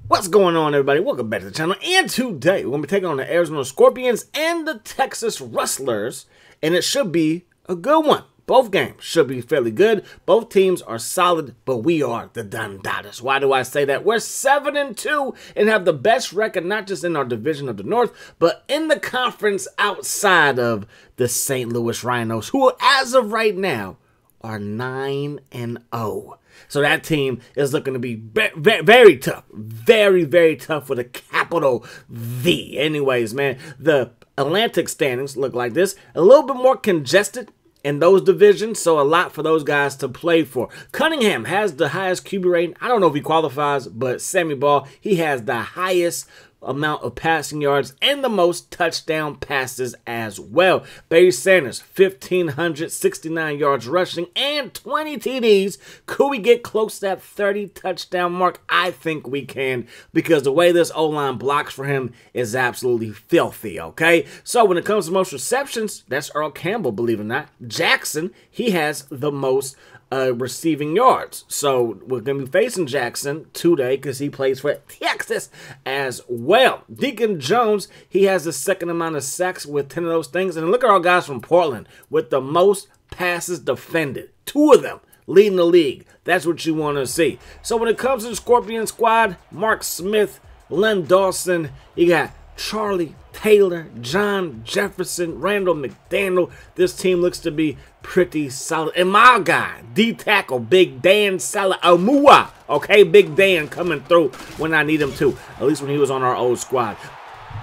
What's going on, everybody? Welcome back to the channel. And today, we're going to be taking on the Arizona Scorpions and the Texas Rustlers. And it should be a good one. Both games should be fairly good. Both teams are solid, but we are the Dundadas. Why do I say that? We're 7-2 and have the best record, not just in our division of the North, but in the conference outside of the St. Louis Rhinos, who, as of right now, are 9-0. So that team is looking to be very tough. Very, very tough with a capital V. Anyways, man, the Atlantic standings look like this. A little bit more congested in those divisions, so a lot for those guys to play for. Cunningham has the highest QB rating. I don't know if he qualifies, but Sammy Ball, he has the highest amount of passing yards and the most touchdown passes as well. Barry Sanders, 1,569 yards rushing and 20 TDs. Could we get close to that 30 touchdown mark? I think we can, because the way this O-line blocks for him is absolutely filthy, okay? So when it comes to most receptions, that's Earl Campbell, believe it or not. Jackson, he has the most receiving yards. So we're going to be facing Jackson today because he plays for Texas as well. Deacon Jones, he has the second amount of sacks with 10 of those things. And look at our guys from Portland with the most passes defended. 2 of them leading the league. That's what you want to see. So when it comes to the Scorpion squad, Mark Smith, Len Dawson, you got Charlie Taylor, John Jefferson, Randall McDaniel. This team looks to be pretty solid. And my guy, D-Tackle, Big Dan Salamua. Okay, Big Dan coming through when I need him to. At least when he was on our old squad.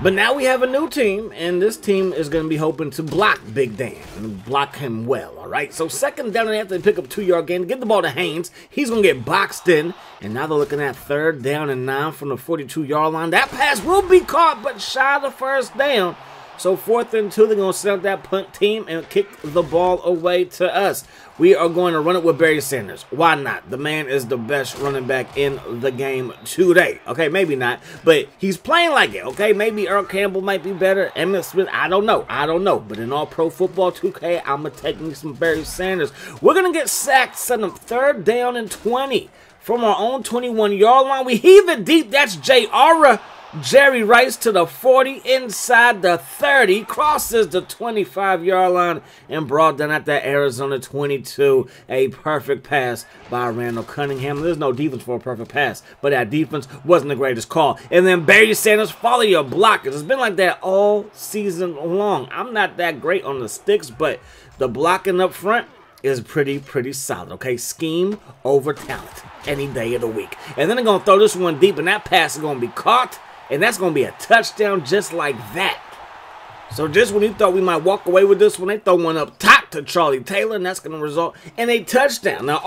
But now we have a new team, and this team is going to be hoping to block Big Dan and block him well, all right? So second down, and after they pick up a 2-yard gain, get the ball to Haynes. He's going to get boxed in, and now they're looking at 3rd down and 9 from the 42-yard line. That pass will be caught, but shy of the first down. So 4th and 2, they're going to set up that punt team and kick the ball away to us. We are going to run it with Barry Sanders. Why not? The man is the best running back in the game today. Okay, maybe not, but he's playing like it, okay? Maybe Earl Campbell might be better. Emmitt Smith, I don't know. But in all pro football 2K, I'm going to take me some Barry Sanders. We're going to get sacked, setting up 3rd down and 20 from our own 21-yard line. We heave it deep. That's J.R. Jerry Rice to the 40, inside the 30, crosses the 25-yard line and brought down at that Arizona 22. A perfect pass by Randall Cunningham. There's no defense for a perfect pass, but that defense wasn't the greatest call. And then Barry Sanders, follow your blockers. It's been like that all season long. I'm not that great on the sticks, but the blocking up front is pretty solid, okay? Scheme over talent any day of the week. And then they're going to throw this one deep, and that pass is going to be caught. And that's going to be a touchdown just like that. So just when you thought we might walk away with this one, they throw one up top to Charlie Taylor, and that's going to result in a touchdown. Now,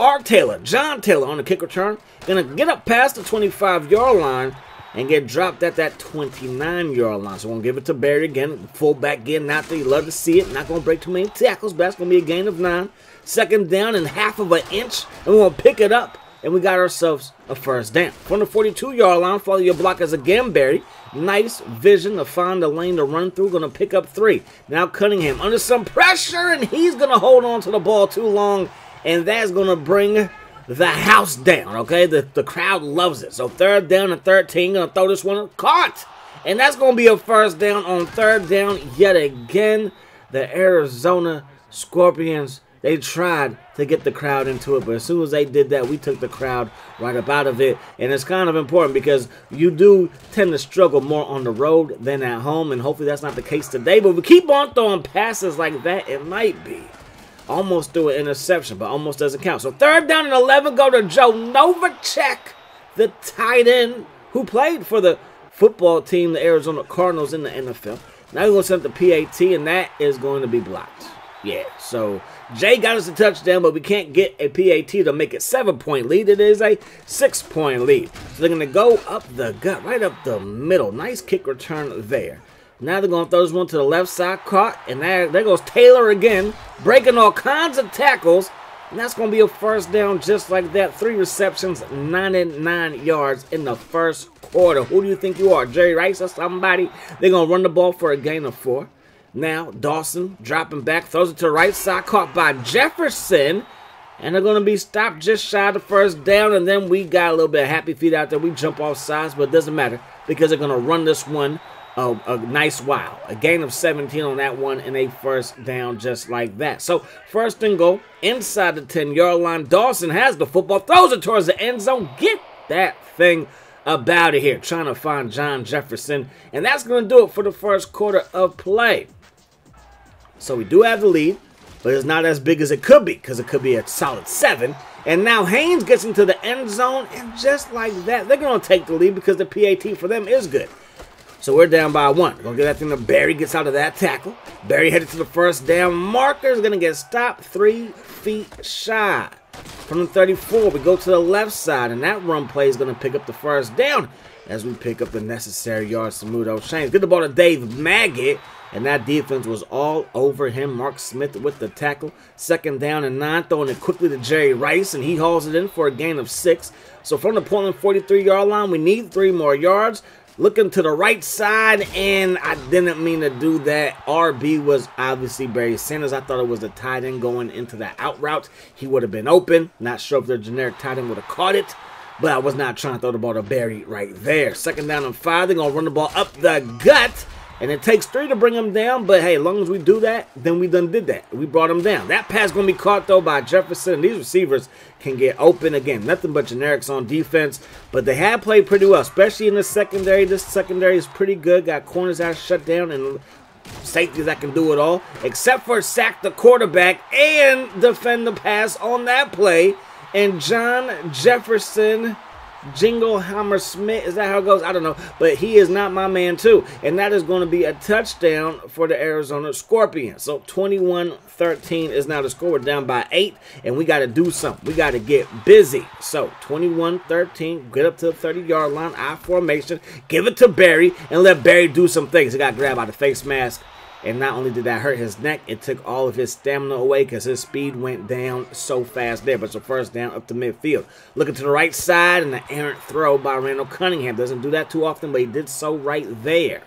John Taylor on the kick return, going to get up past the 25-yard line and get dropped at that 29-yard line. So we're going to give it to Barry again. Fullback getting out there. You love to see it. Not going to break too many tackles, but that's going to be a gain of 9. 2nd down and half of an inch, and we're going to pick it up. And we got ourselves a 1st down. From the 42-yard line, follow your blockers again, Barry. Nice vision to find the lane to run through. Going to pick up 3. Now Cunningham under some pressure, and he's going to hold on to the ball too long. And that's going to bring the house down, okay? The crowd loves it. So 3rd down and 13. Going to throw this one caught. And that's going to be a 1st down on 3rd down yet again. The Arizona Scorpions, they tried to get the crowd into it, but as soon as they did that, we took the crowd right up out of it. And it's kind of important because you do tend to struggle more on the road than at home, and hopefully that's not the case today. But we keep on throwing passes like that, it might be. Almost threw an interception, but almost doesn't count. So 3rd down and 11, go to Joe Novacek, the tight end who played for the football team, the Arizona Cardinals, in the NFL. Now we're going to send the PAT, and that is going to be blocked. Yeah, so Jay got us a touchdown, but we can't get a PAT to make it 7-point lead. It is a 6-point lead. So they're going to go up the gut, right up the middle. Nice kick return there. Now they're going to throw this one to the left side, caught, and there goes Taylor again, breaking all kinds of tackles. And that's going to be a 1st down just like that. 3 receptions, 99 yards in the 1st quarter. Who do you think you are, Jerry Rice or somebody? They're going to run the ball for a gain of 4. Now, Dawson dropping back, throws it to the right side, caught by Jefferson. And they're going to be stopped just shy of the first down. And then we got a little bit of happy feet out there. We jump off sides, but it doesn't matter because they're going to run this one a nice while. A gain of 17 on that one and a first down just like that. So first and goal inside the 10-yard line. Dawson has the football, throws it towards the end zone. Get that thing up out of here. Trying to find John Jefferson. And that's going to do it for the first quarter of play. So we do have the lead, but it's not as big as it could be because it could be a solid 7. And now Haynes gets into the end zone, and just like that, they're going to take the lead because the PAT for them is good. So we're down by 1. Gonna get that thing to Barry, gets out of that tackle. Barry headed to the first down marker, is gonna get stopped 3 feet shy. From the 34, we go to the left side, and that run play is gonna pick up the first down as we pick up the necessary yards to move those chains. Get the ball to Dave Maggot, and that defense was all over him. Mark Smith with the tackle. Second down and 9, throwing it quickly to Jerry Rice, and he hauls it in for a gain of 6. So from the Portland 43-yard line, we need 3 more yards. Looking to the right side, and I didn't mean to do that. RB was obviously Barry Sanders. I thought it was the tight end going into the out route. He would have been open. Not sure if the generic tight end would have caught it, but I was not trying to throw the ball to Barry right there. Second down and 5. They're going to run the ball up the gut, and it takes 3 to bring him down, but hey, as long as we do that, then we done did that. We brought him down. That pass going to be caught, though, by Jefferson, and these receivers can get open again. Nothing but generics on defense, but they have played pretty well, especially in the secondary. This secondary is pretty good. Got corners that shut down and safeties that can do it all, except for sack the quarterback and defend the pass on that play. And John Jefferson Jingleheimer Smith, is that how it goes? I don't know, but he is not my man too, and that is going to be a touchdown for the Arizona Scorpions. So 21-13 is now the score. We're down by 8, and we got to do something. We got to get busy. So 21-13, get up to the 30-yard line, I formation, give it to Barry, and let Barry do some things. He got grabbed by the face mask. And not only did that hurt his neck, it took all of his stamina away because his speed went down so fast there. But it's a first down up to midfield. Looking to the right side, and the errant throw by Randall Cunningham. Doesn't do that too often, but he did so right there.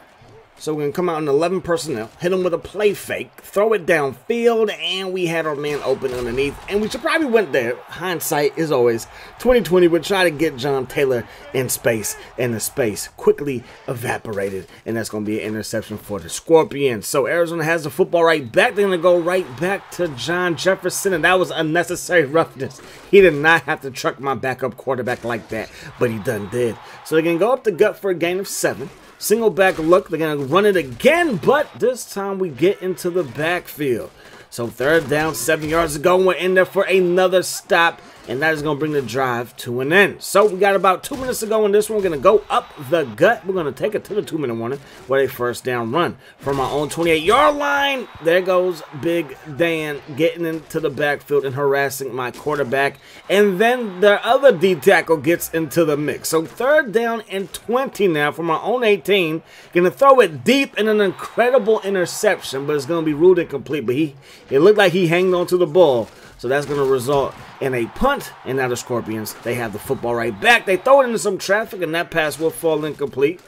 So we're going to come out in 11 personnel, hit him with a play fake, throw it downfield, and we had our man open underneath. And we should probably went there. Hindsight is always 2020. We're trying to get John Taylor in space, and the space quickly evaporated. And that's going to be an interception for the Scorpions. So Arizona has the football right back. They're going to go right back to John Jefferson, and that was unnecessary roughness. He did not have to truck my backup quarterback like that, but he done did. So they're going to go up the gut for a gain of 7. Single back look, they're going to run it again, but this time we get into the backfield. So third down, 7 yards to go. We're in there for another stop, and that is going to bring the drive to an end. So we got about 2 minutes to go in this one. We're going to go up the gut. We're going to take it to the 2-minute warning with a first down run. From our own 28-yard line, there goes Big Dan getting into the backfield and harassing my quarterback. And then the other D tackle gets into the mix. So third down and 20 now from our own 18. Going to throw it deep in an incredible interception, but it's going to be ruled incomplete. But it looked like he hanged on to the ball. So that's going to result in a punt. And now the Scorpions, they have the football right back. They throw it into some traffic, and that pass will fall incomplete.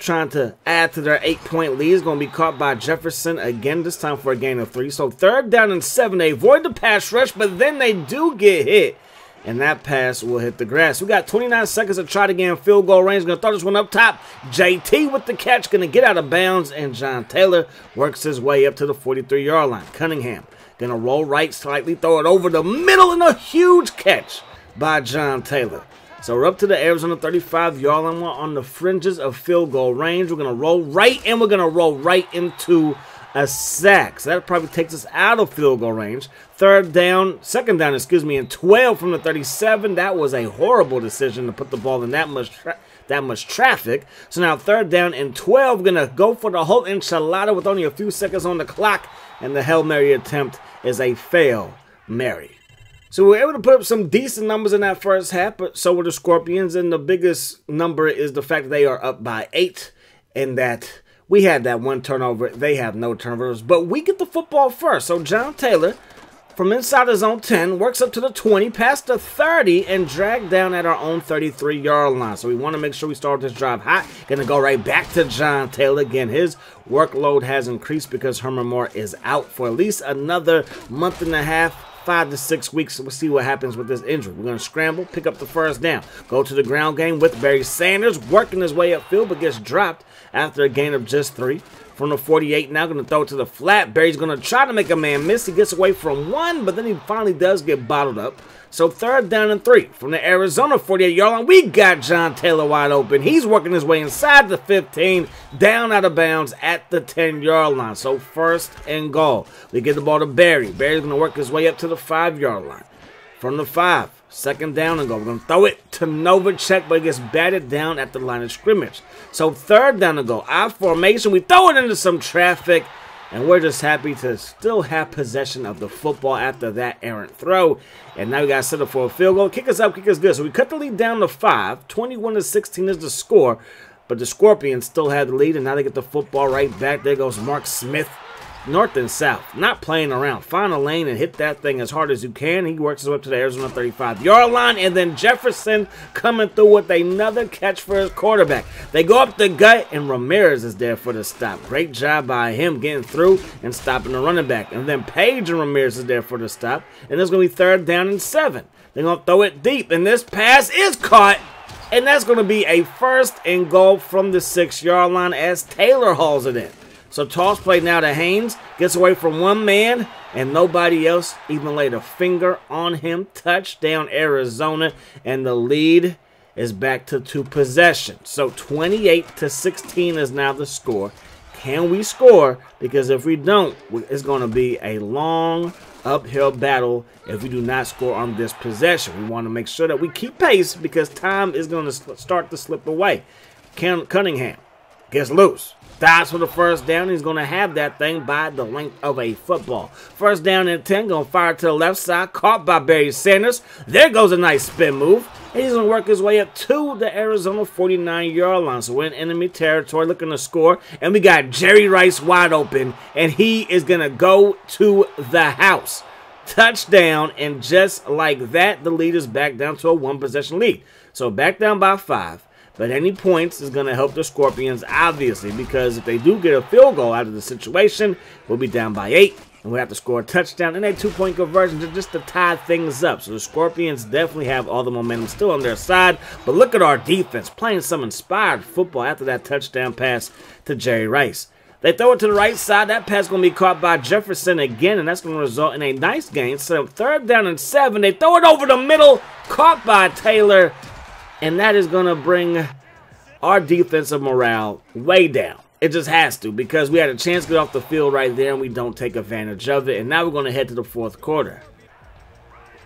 Trying to add to their 8-point lead. Is going to be caught by Jefferson again, this time for a gain of 3. So third down and 7. They avoid the pass rush, but then they do get hit. And that pass will hit the grass. We got 29 seconds to try to get in field goal range. Going to throw this one up top. JT with the catch. Going to get out of bounds. And John Taylor works his way up to the 43-yard line. Cunningham going to roll right slightly. Throw it over the middle. And a huge catch by John Taylor. So we're up to the Arizona 35-yard line. We're on the fringes of field goal range. We're going to roll right. And we're going to roll right into a sack. So that probably takes us out of field goal range. Second down, and 12 from the 37. That was a horrible decision to put the ball in that much traffic. So now third down and 12. Gonna go for the whole enchilada with only a few seconds on the clock. And the Hail Mary attempt is a fail Mary. So we were able to put up some decent numbers in that first half, but so were the Scorpions. And the biggest number is the fact that they are up by 8, and that we had that one turnover. They have no turnovers, but we get the football first. So John Taylor, from inside his own 10, works up to the 20, past the 30, and dragged down at our own 33-yard line. So we want to make sure we start this drive hot. Going to go right back to John Taylor. Again, his workload has increased because Herman Moore is out for at least another month and a half, 5 to 6 weeks. We'll see what happens with this injury. We're going to scramble, pick up the first down, go to the ground game with Barry Sanders, working his way upfield, but gets dropped after a gain of just 3. From the 48 now, going to throw it to the flat. Barry's going to try to make a man miss. He gets away from 1, but then he finally does get bottled up. So 3rd down and 3 from the Arizona 48-yard line. We got John Taylor wide open. He's working his way inside the 15, down out of bounds at the 10-yard line. So 1st and goal. We get the ball to Barry. Barry's going to work his way up to the 5-yard line. From the 5, 2nd down and goal. We're going to throw it to Novacek, but it gets batted down at the line of scrimmage. So 3rd down and goal. I formation. We throw it into some traffic, and we're just happy to still have possession of the football after that errant throw. And now we got to set up for a field goal. Kick us up, kick us good. So we cut the lead down to 5. 21-16 is the score. But the Scorpions still have the lead, and now they get the football right back. There goes Mark Smith. North and south, not playing around. Find a lane and hit that thing as hard as you can. He works his way up to the Arizona 35-yard line, and then Jefferson coming through with another catch for his quarterback. They go up the gut, and Ramirez is there for the stop. Great job by him getting through and stopping the running back. And then Page and Ramirez is there for the stop, and it's going to be 3rd down and 7. They're going to throw it deep, and this pass is caught, and that's going to be a 1st and goal from the 6-yard line as Taylor hauls it in. So toss play now to Haynes, gets away from 1 man, and nobody else even laid a finger on him. Touchdown Arizona, and the lead is back to 2 possessions. So 28-16 is now the score. Can we score? Because if we don't, it's going to be a long uphill battle if we do not score on this possession. We want to make sure that we keep pace because time is going to start to slip away. Cunningham gets loose. Dives for the 1st down. He's going to have that thing by the length of a football. 1st down and 10. Going to fire to the left side. Caught by Barry Sanders. There goes a nice spin move. And he's going to work his way up to the Arizona 49-yard line. So we're in enemy territory looking to score. And we got Jerry Rice wide open. And he is going to go to the house. Touchdown. And just like that, the lead is back down to a 1-possession lead. So back down by 5. But any points is going to help the Scorpions, obviously, because if they do get a field goal out of the situation, we'll be down by 8, and we'll have to score a touchdown and a 2-point conversion just to tie things up. So the Scorpions definitely have all the momentum still on their side. But look at our defense playing some inspired football after that touchdown pass to Jerry Rice. They throw it to the right side. That pass is going to be caught by Jefferson again, and that's going to result in a nice gain. So 3rd down and 7. They throw it over the middle, caught by Taylor. And that is going to bring our defensive morale way down. It just has to because we had a chance to get off the field right there and we don't take advantage of it. And now we're going to head to the 4th quarter.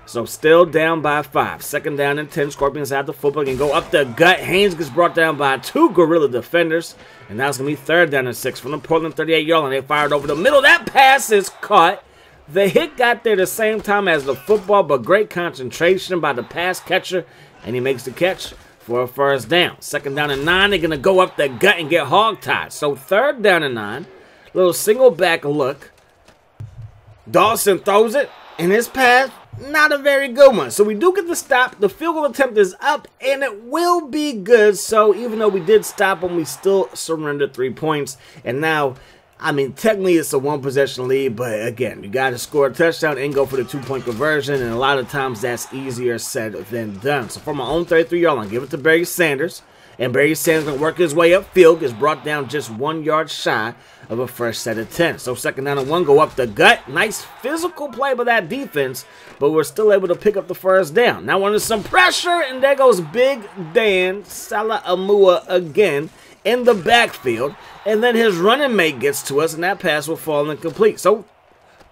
So still down by 5. 2nd down and 10. Scorpions have the football and go up the gut. Haynes gets brought down by 2 gorilla defenders. And now it's going to be 3rd down and 6 from the Portland 38-yard line. They fired over the middle. That pass is caught. The hit got there the same time as the football, but great concentration by the pass catcher. And he makes the catch for a 1st down. 2nd down and 9. They're going to go up the gut and get hog-tied. So 3rd down and 9. Little single back look. Dawson throws it. And his pass, not a very good one. So we do get the stop. The field goal attempt is up. And it will be good. So even though we did stop him, we still surrendered 3 points. And now, I mean, technically it's a 1-possession lead, but again, you got to score a touchdown and go for the 2-point conversion, and a lot of times that's easier said than done. So from my own 33-yard line, give it to Barry Sanders, and Barry Sanders going to work his way upfield, gets brought down just 1 yard shy of a first set of 10. So 2nd down and 1, go up the gut. Nice physical play by that defense, but we're still able to pick up the 1st down. Now under some pressure, and there goes Big Dan Salamua again in the backfield. And then his running mate gets to us, and that pass will fall incomplete. So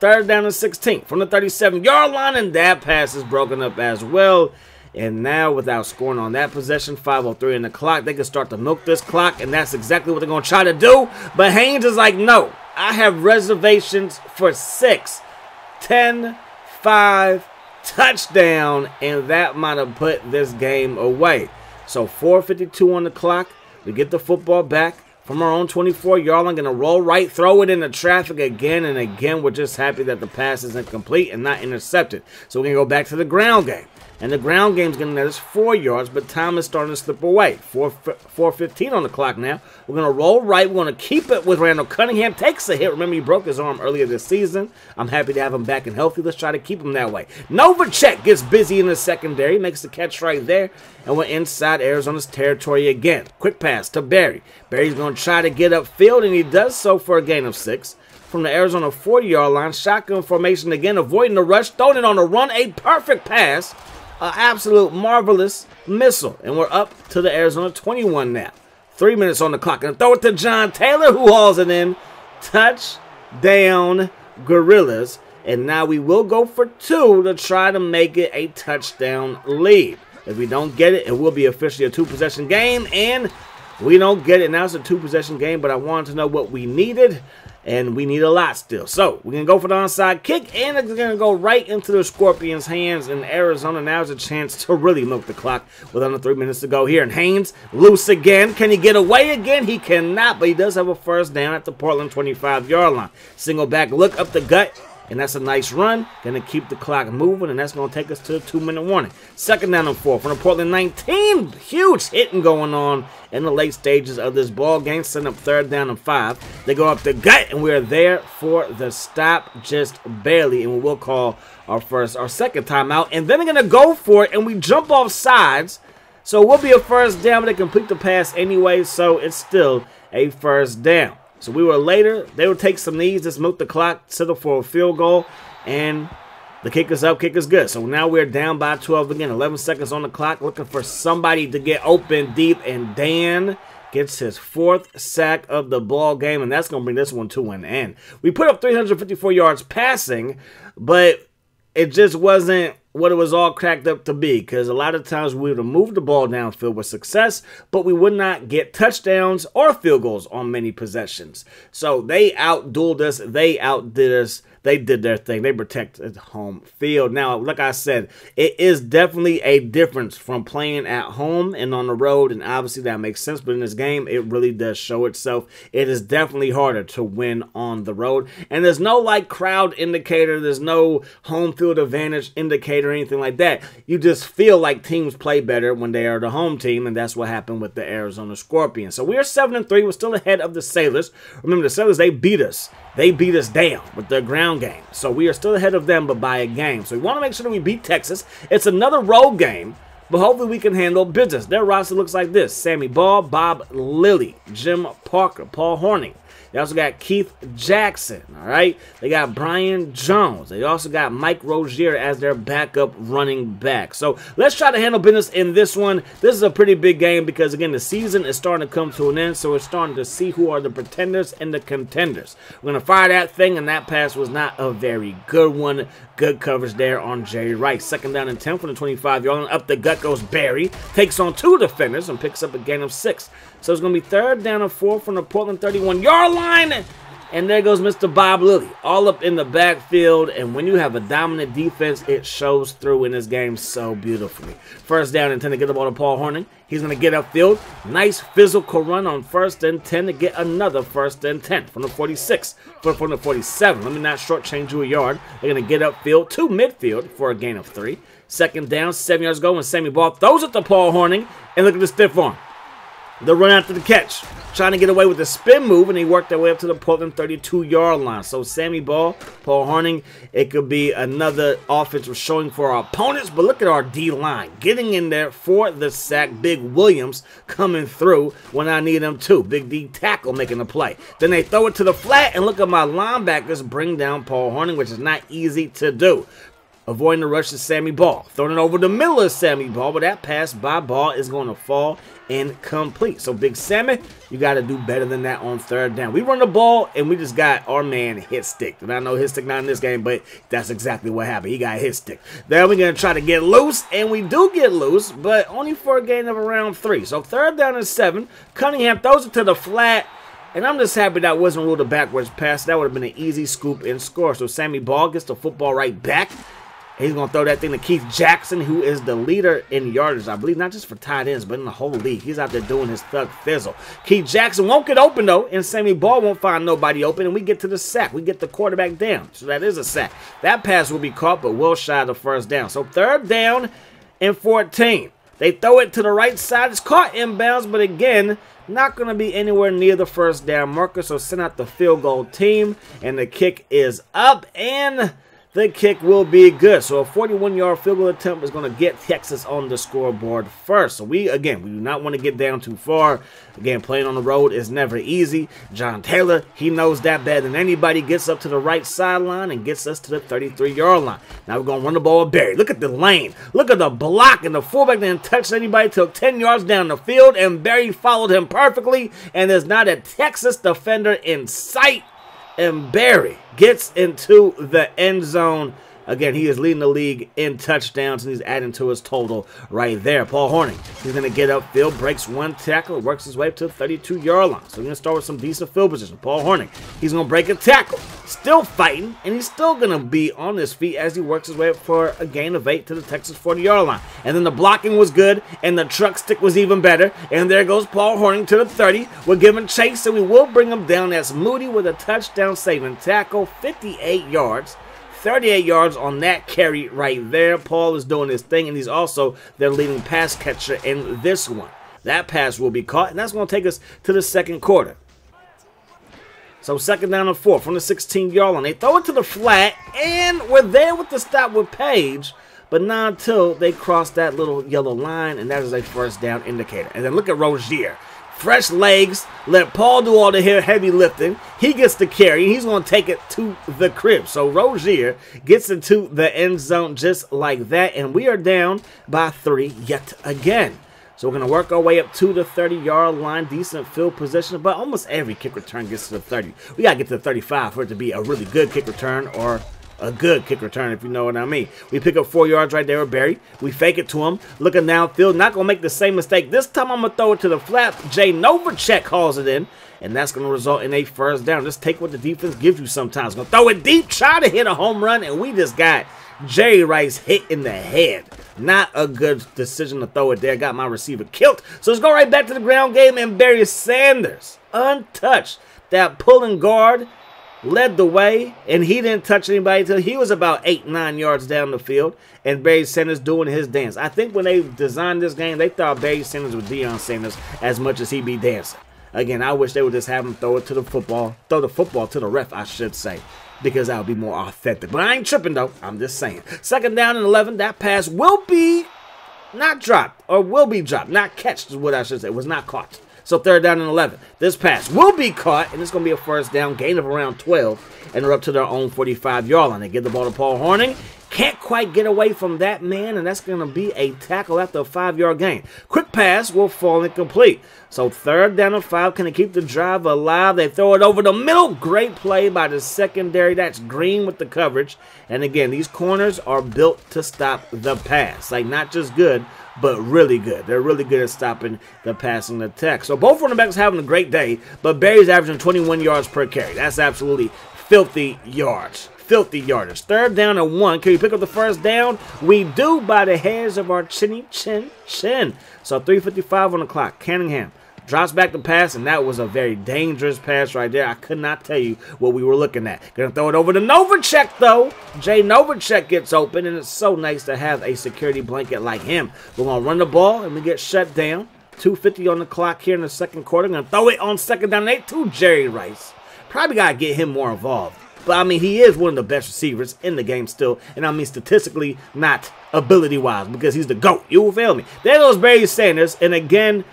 3rd down and 16 from the 37-yard line, and that pass is broken up as well. And now, without scoring on that possession, 5:03 in the clock, they can start to milk this clock, and that's exactly what they're going to try to do. But Haynes is like, no, I have reservations for 6. 10, 5, touchdown, and that might have put this game away. So 4:52 on the clock. We get the football back from our own 24-yard line, going to roll right, throw it into traffic again and again. We're just happy that the pass is incomplete and not intercepted. So we're going to go back to the ground game. And the ground game's going to net us 4 yards, but time is starting to slip away. 4:15 on the clock now. We're going to roll right. We're going to keep it with Randall Cunningham. Takes a hit. Remember, he broke his arm earlier this season. I'm happy to have him back and healthy. Let's try to keep him that way. Novacek gets busy in the secondary. Makes the catch right there. And we're inside Arizona's territory again. Quick pass to Barry. Barry's going to try to get upfield, and he does so for a gain of 6. From the Arizona 40-yard line, shotgun formation again, avoiding the rush, throwing it on the run, a perfect pass. An absolute marvelous missile. And we're up to the Arizona 21 now. 3 minutes on the clock. And throw it to John Taylor, who hauls it in. Touchdown, Gorillas. And now we will go for 2 to try to make it a touchdown lead. If we don't get it, it will be officially a 2-possession game. And we don't get it. Now it's a 2-possession game, but I wanted to know what we needed. And we need a lot still. So we're going to go for the onside kick, and it's going to go right into the Scorpions' hands. And Arizona now has a chance to really milk the clock with under 3 minutes to go here. And Haynes loose again. Can he get away again? He cannot, but he does have a first down at the Portland 25-yard line. Single back look up the gut. And that's a nice run. Going to keep the clock moving, and that's going to take us to the 2-minute warning. Second down and 4 from the Portland 19. Huge hitting going on in the late stages of this ball game. Setting up 3rd down and 5. They go up the gut, and we're there for the stop just barely. And we will call our second timeout. And then they're going to go for it, and we jump off sides. So it will be a first down, but they complete the pass anyway, so it's still a first down. So we were later. They would take some knees, just milk the clock, settle for a field goal, and the kick is up, kick is good. So now we're down by 12 again. 11 seconds on the clock, looking for somebody to get open deep, and Dan gets his 4th sack of the ball game, and that's going to bring this one to an end. We put up 354 yards passing, but it just wasn't what it was all cracked up to be, because a lot of times we would have moved the ball downfield with success, but we would not get touchdowns or field goals on many possessions. So they outdueled us. They outdid us. They did their thing. They protected home field. Now, like I said, it is definitely a difference from playing at home and on the road, and obviously that makes sense. But in this game, it really does show itself. It is definitely harder to win on the road. And there's no, like, crowd indicator. There's no home field advantage indicator or anything like that. You just feel like teams play better when they are the home team, and that's what happened with the Arizona Scorpions. So we are 7-3. We're still ahead of the Sailors. Remember, the Sailors, they beat us. They beat us down with their ground game. So we are still ahead of them, but by a game. So we want to make sure that we beat Texas. It's another road game, but hopefully we can handle business. Their roster looks like this. Sammy Ball, Bob Lilly, Jim Parker, Paul Hornung. They also got Keith Jackson, all right? They got Brian Jones. They also got Mike Rozier as their backup running back. So let's try to handle business in this one. This is a pretty big game because, again, the season is starting to come to an end, so we're starting to see who are the pretenders and the contenders. We're going to fire that thing, and that pass was not a very good one. Good coverage there on Jerry Rice. Second down and 10 from the 25-yard line. Up the gut goes Barry. Takes on 2 defenders and picks up a gain of 6. So it's going to be 3rd down and 4 from the Portland 31-yard line. And there goes Mr. Bob Lilly, all up in the backfield. And when you have a dominant defense, it shows through in this game so beautifully. First down and 10 to get the ball to Paul Hornung. He's going to get upfield. Nice physical run on 1st and 10 to get another 1st and 10 from the 46, from the 47. Let me not shortchange you a yard. They're going to get upfield to midfield for a gain of 3. Second down, 7 yards go, and Sammy Ball throws it to Paul Hornung. And look at the stiff arm. The run after the catch. Trying to get away with the spin move, and he worked their way up to the Portland 32-yard line. So Sammy Ball, Paul Hornung, it could be another offensive showing for our opponents. But look at our D-line. Getting in there for the sack. Big Williams coming through when I need him to. Big D tackle making the play. Then they throw it to the flat, and look at my linebackers bring down Paul Hornung, which is not easy to do. Avoiding the rush to Sammy Ball. Throwing it over the middle of Sammy Ball, but that pass by Ball is going to fall incomplete. So, Big Sammy, you got to do better than that on 3rd down. We run the ball, and we just got our man hit sticked. And I know hit stick not in this game, but that's exactly what happened. He got hit sticked. Then we're going to try to get loose, and we do get loose, but only for a gain of around 3. So, 3rd down and 7. Cunningham throws it to the flat. And I'm just happy that wasn't ruled a backwards pass. That would have been an easy scoop and score. So, Sammy Ball gets the football right back. He's going to throw that thing to Keith Jackson, who is the leader in yardage, I believe, not just for tight ends, but in the whole league. He's out there doing his thug fizzle. Keith Jackson won't get open, though, and Sammy Ball won't find nobody open, and we get to the sack. We get the quarterback down, so that is a sack. That pass will be caught, but well shy of the 1st down. So 3rd down and 14. They throw it to the right side. It's caught inbounds, but again, not going to be anywhere near the first down marker. So send out the field goal team, and the kick is up, and the kick will be good. So a 41-yard field goal attempt is going to get Texas on the scoreboard first. So we do not want to get down too far. Again, playing on the road is never easy. John Taylor, he knows that better than anybody. Gets up to the right sideline and gets us to the 33-yard line. Now we're going to run the ball with Barry. Look at the lane. Look at the block, and the fullback didn't touch anybody till 10 yards down the field, and Barry followed him perfectly, and there's not a Texas defender in sight. And Barry gets into the end zone. Again, he is leading the league in touchdowns, and he's adding to his total right there. Paul Hornung, he's going to get upfield, breaks one tackle, works his way up to the 32-yard line. So we're going to start with some decent field position. Paul Hornung, he's going to break a tackle. Still fighting, and he's still going to be on his feet as he works his way up for a gain of 8 to the Texas 40-yard line. And then the blocking was good, and the truck stick was even better. And there goes Paul Hornung to the 30. We're giving chase, so we will bring him down. That's Moody with a touchdown-saving tackle, 58 yards. 38 yards on that carry right there. Paul is doing his thing, and he's also their leading pass catcher in this one. That pass will be caught, and that's going to take us to the second quarter. So second down and 4 from the 16-yard line. They throw it to the flat, and we're there with the stop with Page, but not until they cross that little yellow line, and that is a first down indicator. And then look at Rozier. Fresh legs, let Paul do all the heavy lifting. He gets the carry. He's going to take it to the crib. So Rozier gets into the end zone just like that, and we are down by 3 yet again. So we're going to work our way up to the 30-yard line. Decent field position, but almost every kick return gets to the 30. We got to get to the 35 for it to be a really good kick return, or a good kick return, if you know what I mean. We pick up 4 yards right there with Barry. We fake it to him. Looking downfield. Not going to make the same mistake. This time I'm going to throw it to the flat. Jay Novacek hauls it in. And that's going to result in a first down. Just take what the defense gives you sometimes. Going to throw it deep. Try to hit a home run. And we just got Jerry Rice hit in the head. Not a good decision to throw it there. Got my receiver killed. So let's go right back to the ground game. And Barry Sanders, untouched. That pulling guard led the way, and he didn't touch anybody until he was about 8-9 yards down the field, and Barry Sanders doing his dance. I think when they designed this game, they thought Barry Sanders was Deion Sanders as much as he be dancing. Again, I wish they would just have him throw the football to the ref, I should say, because that would be more authentic. But I ain't tripping, though. I'm just saying. Second down and 11, that pass will be not dropped, or will be dropped. Not catched is what I should say. It was not caught. So third down and 11. This pass will be caught, and it's going to be a first down, gain of around 12, and they're up to their own 45-yard line. They give the ball to Paul Hornung. Can't quite get away from that man, and that's going to be a tackle after a 5-yard gain. Quick pass will fall incomplete. So third down and 5. Can they keep the drive alive? They throw it over the middle. Great play by the secondary. That's Green with the coverage. And again, these corners are built to stop the pass. Like, not just good, but really good. They're really good at stopping the passing attack. So both running backs having a great day, but Barry's averaging 21 yards per carry. That's absolutely filthy yards. Filthy yardage. Third down and 1. Can we pick up the first down? We do by the hairs of our chinny chin. So 3:55 on the clock. Cunningham drops back the pass, and that was a very dangerous pass right there. I could not tell you what we were looking at. Gonna throw it over to Novacek, though. Jay Novacek gets open, and it's so nice to have a security blanket like him. We're gonna run the ball, and we get shut down. 2:50 on the clock here in the second quarter. Gonna throw it on second down and 8 to Jerry Rice. Probably gotta get him more involved. But, I mean, he is one of the best receivers in the game still. And, I mean, statistically, not ability-wise, because he's the GOAT. You will feel me. There goes Barry Sanders. And, again,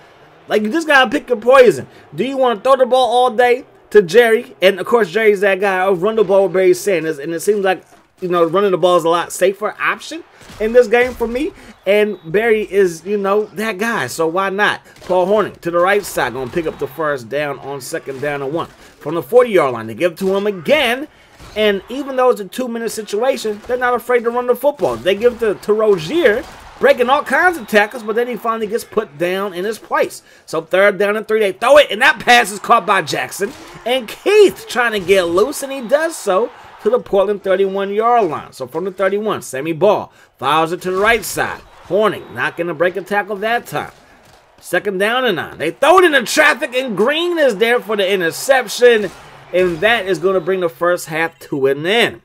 like, you just got to pick your poison. Do you want to throw the ball all day to Jerry? And, of course, Jerry's that guy. I'll run the ball with Barry Sanders. And it seems like, you know, running the ball is a lot safer option in this game for me. And Barry is, you know, that guy. So why not? Paul Hornung to the right side. Going to pick up the first down on second down and 1. From the 40-yard line, they give it to him again. And even though it's a 2-minute situation, they're not afraid to run the football. They give it to Rozier, breaking all kinds of tackles, but then he finally gets put down in his place. So third down and 3, they throw it, and that pass is caught by Jackson. And Keith trying to get loose, and he does so to the Portland 31-yard line. So from the 31, Sammy Ball fires it to the right side. Hornung not going to break a tackle that time. Second down and 9. They throw it into traffic, and Green is there for the interception. And that is going to bring the first half to an end.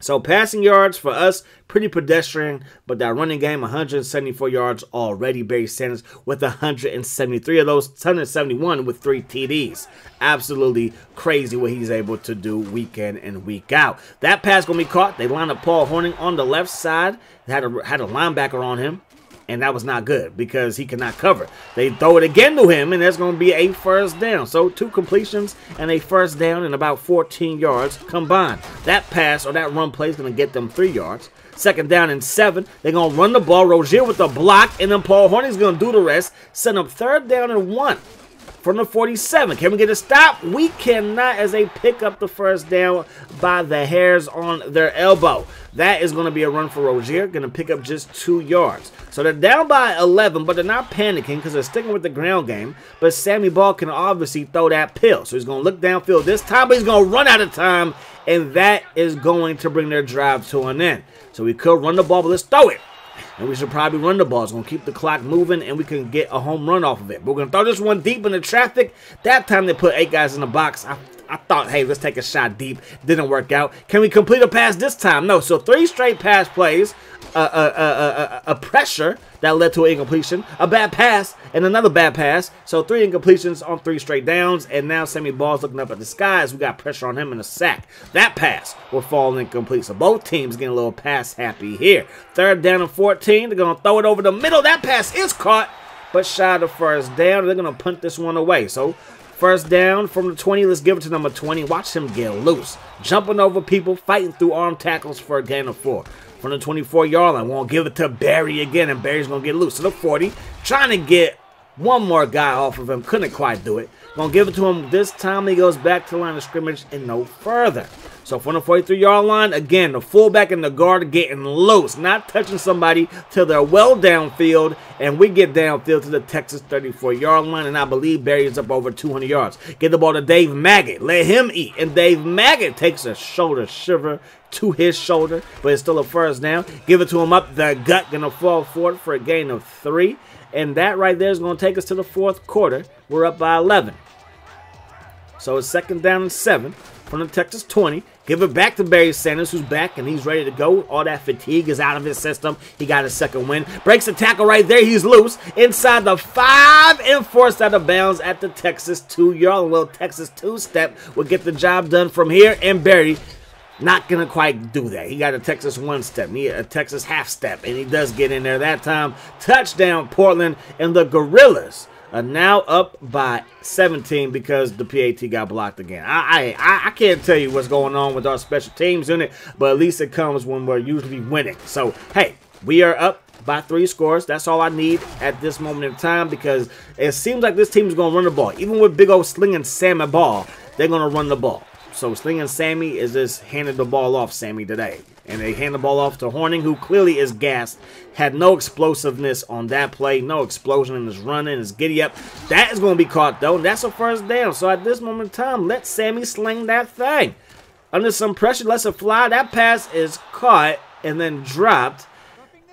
So passing yards for us, pretty pedestrian, but that running game, 174 yards already. Barry Sanders with 173 of those, 171 with 3 TDs. Absolutely crazy what he's able to do week in and week out. That pass going to be caught. They line up Paul Hornung on the left side. They had a linebacker on him. And that was not good because he cannot cover. They throw it again to him, and there's going to be a first down. So 2 completions and a first down and about 14 yards combined. That pass or that run play is going to get them 3 yards. Second down and 7. They're going to run the ball. Rozier with the block, and then Paul Hornung's going to do the rest. Set up third down and 1 from the 47. Can we get a stop? We cannot, as they pick up the first down by the hairs on their elbow. That is going to be a run for Rozier. Going to pick up just 2 yards. So they're down by 11, but they're not panicking because they're sticking with the ground game. But Sammy Ball can obviously throw that pill. So he's going to look downfield this time, but he's going to run out of time. And that is going to bring their drive to an end. So we could run the ball, but let's throw it. And we should probably run the ball. It's going to keep the clock moving, and we can get a home run off of it. But we're going to throw this one deep into traffic. That time they put 8 guys in the box. I thought, hey, let's take a shot deep. Didn't work out. Can we complete a pass this time? No. So 3 straight pass plays, a pressure that led to an incompletion, a bad pass, and another bad pass. So 3 incompletions on 3 straight downs, and now Sammy Ball's looking up at the sky as we got pressure on him in a sack. That pass will fall incomplete. So both teams getting a little pass happy here. Third down and 14. They're going to throw it over the middle. That pass is caught, but shy of the first down. They're going to punt this one away. So first down from the 20. Let's give it to number 20. Watch him get loose. Jumping over people, fighting through arm tackles for a gain of 4. From the 24-yard line, won't give it to Barry again, and Barry's going to get loose. To the 40, trying to get one more guy off of him. Couldn't quite do it. Going to give it to him this time. He goes back to the line of scrimmage and no further. So from the 43-yard line, again, the fullback and the guard getting loose, not touching somebody till they're well downfield, and we get downfield to the Texas 34-yard line, and I believe Barry is up over 200 yards. Get the ball to Dave Maggott. Let him eat, and Dave Maggott takes a shoulder shiver to his shoulder, but it's still a first down. Give it to him up the gut, going to fall forward for a gain of 3, and that right there is going to take us to the 4th quarter. We're up by 11. So it's second down and 7 from the Texas 20. Give it back to Barry Sanders, who's back, and he's ready to go. All that fatigue is out of his system. He got a second win. Breaks the tackle right there. He's loose. Inside the 5 and forced out of bounds at the Texas 2-yard line. Well, Texas 2-step will get the job done from here, and Barry not going to quite do that. He got a Texas 1-step, a Texas half-step, and he does get in there that time. Touchdown, Portland, and the Gorillas are now up by 17 because the PAT got blocked again. I can't tell you what's going on with our special teams unit, but at least it comes when we're usually winning. So, hey, we are up by 3 scores. That's all I need at this moment in time because it seems like this team is going to run the ball. Even with big old Sling and Sammy Ball, they're going to run the ball. So Sling and Sammy is just handing the ball off Sammy today. And they hand the ball off to Hornung, who clearly is gassed. Had no explosiveness on that play. No explosion in his running, his giddy up. That is going to be caught, though. And that's a first down. So at this moment in time, let Sammy sling that thing. Under some pressure, lets it fly. That pass is caught and then dropped.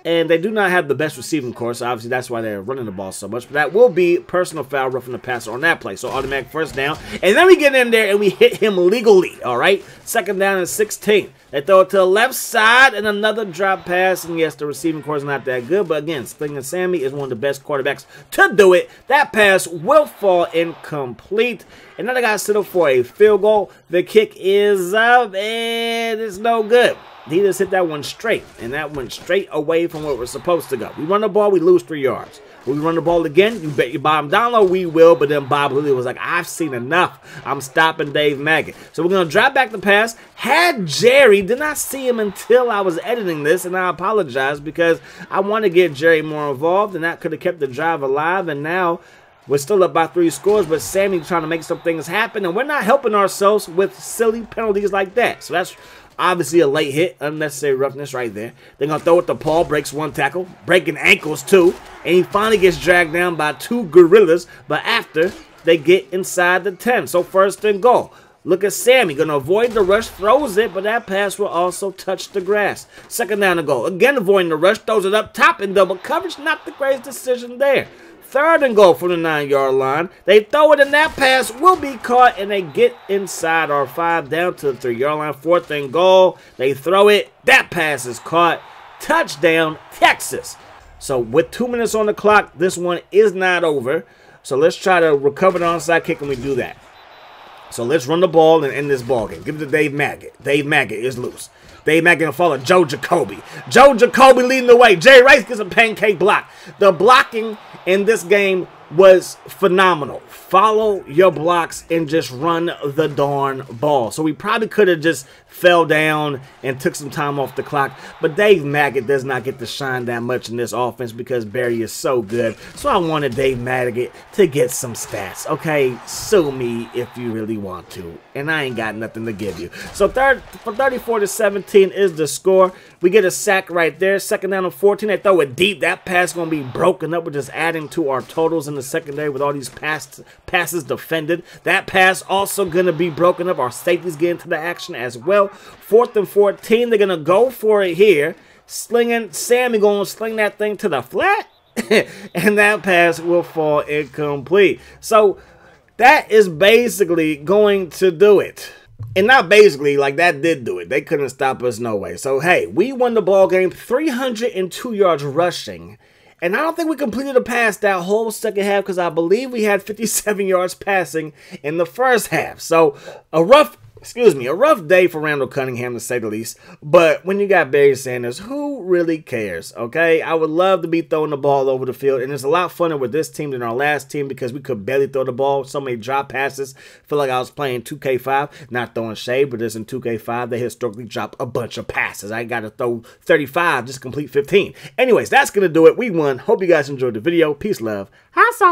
And they do not have the best receiving course. Obviously, that's why they're running the ball so much. But that will be personal foul, roughing the passer on that play. So automatic first down. And then we get in there and we hit him legally. All right. Second down and 16. They throw it to the left side and another drop pass. And yes, the receiving course is not that good. But again, Sling and Sammy is one of the best quarterbacks to do it. That pass will fall incomplete. And now they got to settle for a field goal. The kick is up and it's no good. He just hit that one straight, and that went straight away from where it was supposed to go. We run the ball, we lose 3 yards. When we run the ball again, you bet your bottom dollar we will, but then Bob Lilly was like, I've seen enough. I'm stopping Dave Maggott. So we're going to drop back the pass. Had Jerry, did not see him until I was editing this, and I apologize because I want to get Jerry more involved, and that could have kept the drive alive, and now we're still up by 3 scores, but Sammy trying to make some things happen, and we're not helping ourselves with silly penalties like that. So that's obviously a late hit, unnecessary roughness right there. They're going to throw it to Paul, breaks 1 tackle, breaking ankles too, and he finally gets dragged down by 2 gorillas, but after they get inside the 10. So first and goal. Look at Sammy, going to avoid the rush, throws it, but that pass will also touch the grass. Second down and goal. Again avoiding the rush, throws it up top in double coverage. Not the greatest decision there. 3rd and goal from the 9-yard line. They throw it, and that pass will be caught, and they get inside our 5 down to the 3-yard line. 4th and goal. They throw it. That pass is caught. Touchdown, Texas. So with 2 minutes on the clock, this one is not over. So let's try to recover the onside kick, and we do that. So let's run the ball and end this ball game. Give it to Dave Maggett. Dave Maggett is loose. Dave Maggett gonna follow Joe Jacoby. Joe Jacoby leading the way. Jay Rice gets a pancake block. The blocking in this game was phenomenal. Follow your blocks and just run the darn ball. So we probably could have just fell down and took some time off the clock. But Dave Maggett does not get to shine that much in this offense because Barry is so good. So I wanted Dave Maggett to get some stats. Okay, sue me if you really want to. And I ain't got nothing to give you. So 34-17 is the score. We get a sack right there. 2nd down and 14. They throw it deep. That pass going to be broken up. We're just adding to our totals in the secondary with all these passes defended. That pass also going to be broken up. Our safeties get into the action as well. 4th and 14. They're going to go for it here. Sammy going to sling that thing to the flat. And that pass will fall incomplete. So that is basically going to do it. And not basically, like that did do it. They couldn't stop us no way. So, hey, we won the ball game 302 yards rushing. And I don't think we completed a pass that whole second half because I believe we had 57 yards passing in the first half. So, a rough day for Randall Cunningham, to say the least. But when you got Barry Sanders, who really cares, okay? I would love to be throwing the ball over the field, and it's a lot funner with this team than our last team because we could barely throw the ball. So many drop passes. Feel like I was playing 2K5, not throwing shade, but it's in 2K5. They historically drop a bunch of passes. I got to throw 35 just to complete 15. Anyways, that's going to do it. We won. Hope you guys enjoyed the video. Peace, love. Hustle.